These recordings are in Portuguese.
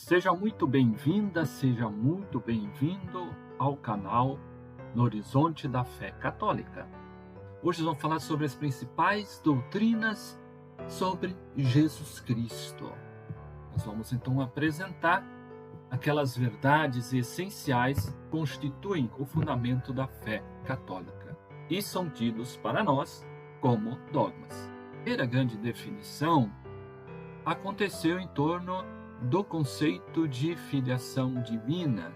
Seja muito bem-vinda, seja muito bem-vindo ao canal No Horizonte da Fé Católica. Hoje vamos falar sobre as principais doutrinas sobre Jesus Cristo. Nós vamos então apresentar aquelas verdades essenciais que constituem o fundamento da fé católica e são tidos para nós como dogmas. A primeira grande definição aconteceu em torno do conceito de filiação divina.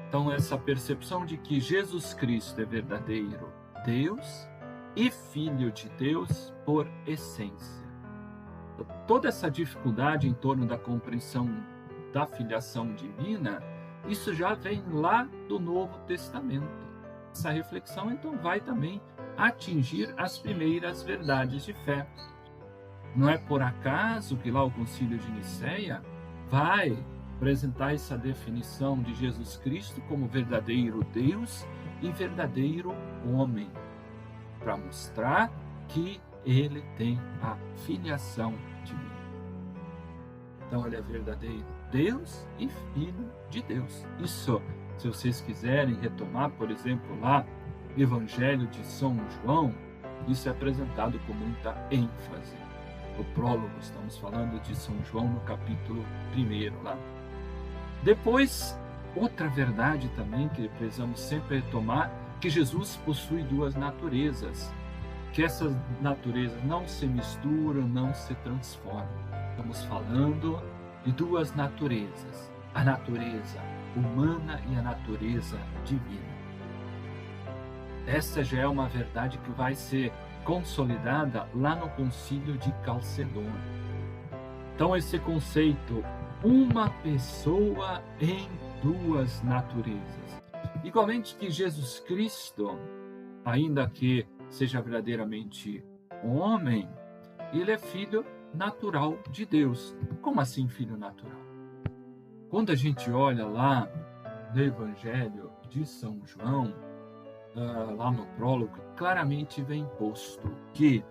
Então, essa percepção de que Jesus Cristo é verdadeiro Deus e Filho de Deus por essência. Toda essa dificuldade em torno da compreensão da filiação divina, isso já vem lá do Novo Testamento. Essa reflexão, então, vai também atingir as primeiras verdades de fé. Não é por acaso que lá o Concílio de Nicéia vai apresentar essa definição de Jesus Cristo como verdadeiro Deus e verdadeiro homem, para mostrar que ele tem a filiação divina. Então, ele é verdadeiro Deus e Filho de Deus. Isso, se vocês quiserem retomar, por exemplo, lá, o Evangelho de São João, isso é apresentado com muita ênfase. O prólogo, estamos falando de São João no capítulo 1 lá. Depois, outra verdade também que precisamos sempre retomar, que Jesus possui duas naturezas, que essas naturezas não se misturam, não se transformam. Estamos falando de duas naturezas, a natureza humana e a natureza divina. Essa já é uma verdade que vai ser consolidada lá no Concílio de Calcedônia. Então, esse conceito, uma pessoa em duas naturezas. Igualmente que Jesus Cristo, ainda que seja verdadeiramente homem, ele é filho natural de Deus. Como assim filho natural? Quando a gente olha lá no Evangelho de São João, lá no prólogo, claramente vem posto que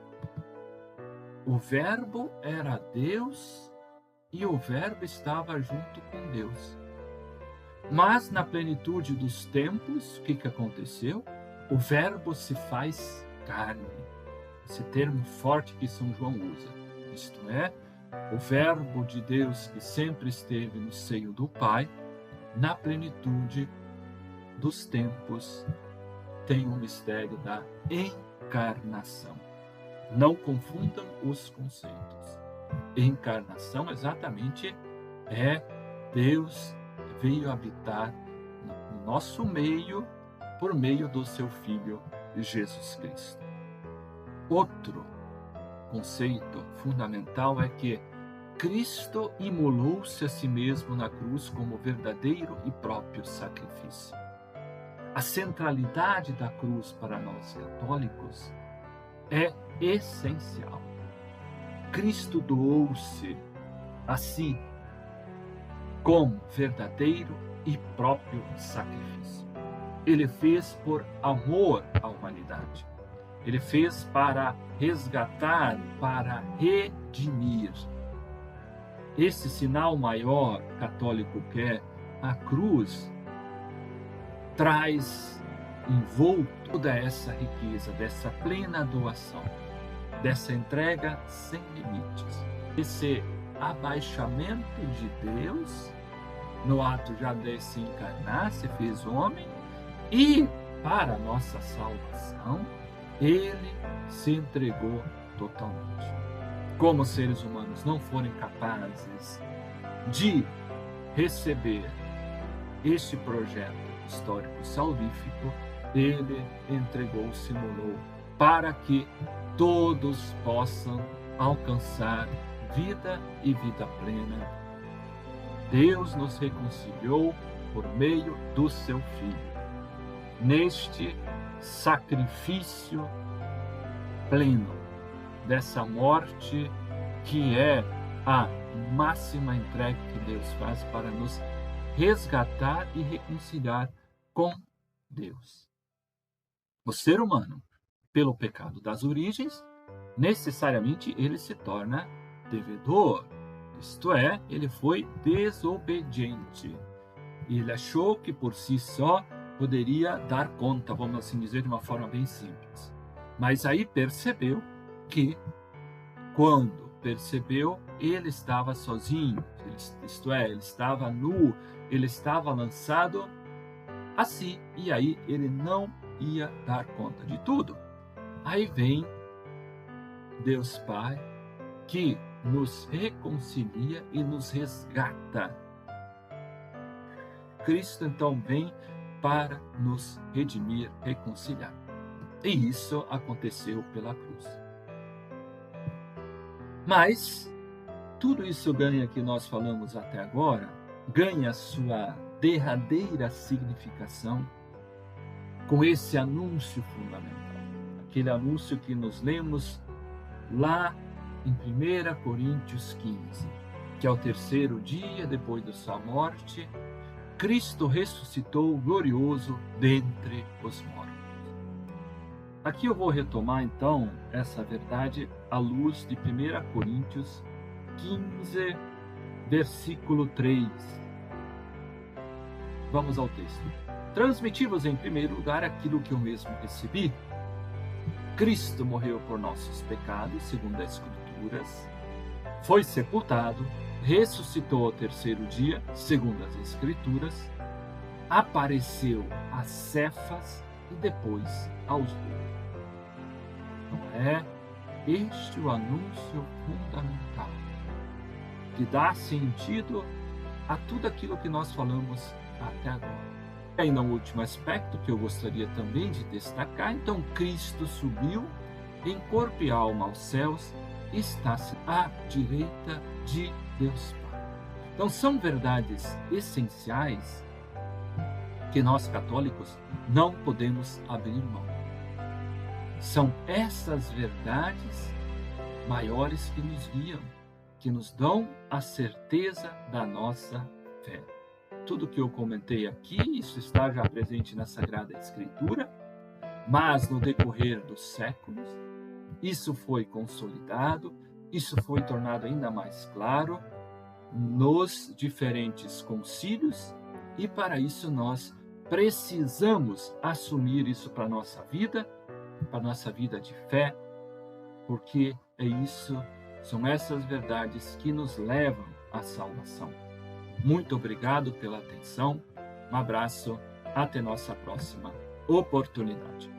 o Verbo era Deus e o Verbo estava junto com Deus. Mas na plenitude dos tempos, o que aconteceu? O Verbo se faz carne. Esse termo forte que São João usa. Isto é, o Verbo de Deus que sempre esteve no seio do Pai, na plenitude dos tempos, tem o mistério da encarnação. Não confundam os conceitos. Encarnação exatamente é Deus veio habitar no nosso meio por meio do seu Filho Jesus Cristo. Outro conceito fundamental é que Cristo imolou-se a si mesmo na cruz como verdadeiro e próprio sacrifício. A centralidade da cruz para nós católicos é essencial. Cristo doou-se a si como verdadeiro e próprio sacrifício. Ele fez por amor à humanidade. Ele fez para resgatar, para redimir. Esse sinal maior católico que é a cruz traz envolto toda essa riqueza, dessa plena doação, dessa entrega sem limites, esse abaixamento de Deus no ato já de se encarnar, se fez homem, e para a nossa salvação, ele se entregou totalmente. Como os seres humanos não forem capazes de receber este projeto histórico salvífico, ele entregou-se, imolou, para que todos possam alcançar vida e vida plena. Deus nos reconciliou por meio do seu Filho, neste sacrifício pleno, dessa morte que é a máxima entrega que Deus faz para nos resgatar e reconciliar com Deus. O ser humano, pelo pecado das origens, necessariamente ele se torna devedor, ele Isto é, ele foi desobediente. Ele achou que por si só poderia dar conta, vamos assim dizer, de uma forma bem simples. Mas aí percebeu que, quando percebeu, ele estava sozinho, isto é, ele estava nu, ele estava lançado a si, e aí ele não ia dar conta de tudo. Aí vem Deus Pai, que nos reconcilia e nos resgata. Cristo então vem para nos redimir, reconciliar. E isso aconteceu pela cruz. Mas tudo isso ganha, que nós falamos até agora, ganha sua derradeira significação com esse anúncio fundamental. Aquele anúncio que nos lemos lá em 1 Coríntios 15, que ao terceiro dia depois da sua morte, Cristo ressuscitou glorioso dentre os mortos. Aqui eu vou retomar então essa verdade à luz de 1 Coríntios 15, versículo 3. Vamos ao texto. Transmitimos em primeiro lugar aquilo que eu mesmo recebi. Cristo morreu por nossos pecados, segundo as Escrituras, foi sepultado, ressuscitou ao terceiro dia, segundo as Escrituras, apareceu a Cefas e depois aos 12. Então é este o anúncio fundamental, que dá sentido a tudo aquilo que nós falamos até agora. E ainda um último aspecto que eu gostaria também de destacar. Então Cristo subiu em corpo e alma aos céus, e está à direita de Deus Pai. Então são verdades essenciais que nós católicos não podemos abrir mão. São essas verdades maiores que nos guiam, que nos dão a certeza da nossa fé. Tudo que eu comentei aqui, isso está já presente na Sagrada Escritura, mas no decorrer dos séculos, isso foi consolidado, isso foi tornado ainda mais claro nos diferentes concílios, e para isso nós precisamos assumir isso para a nossa vida de fé, porque é isso, são essas verdades que nos levam à salvação. Muito obrigado pela atenção, um abraço, até nossa próxima oportunidade.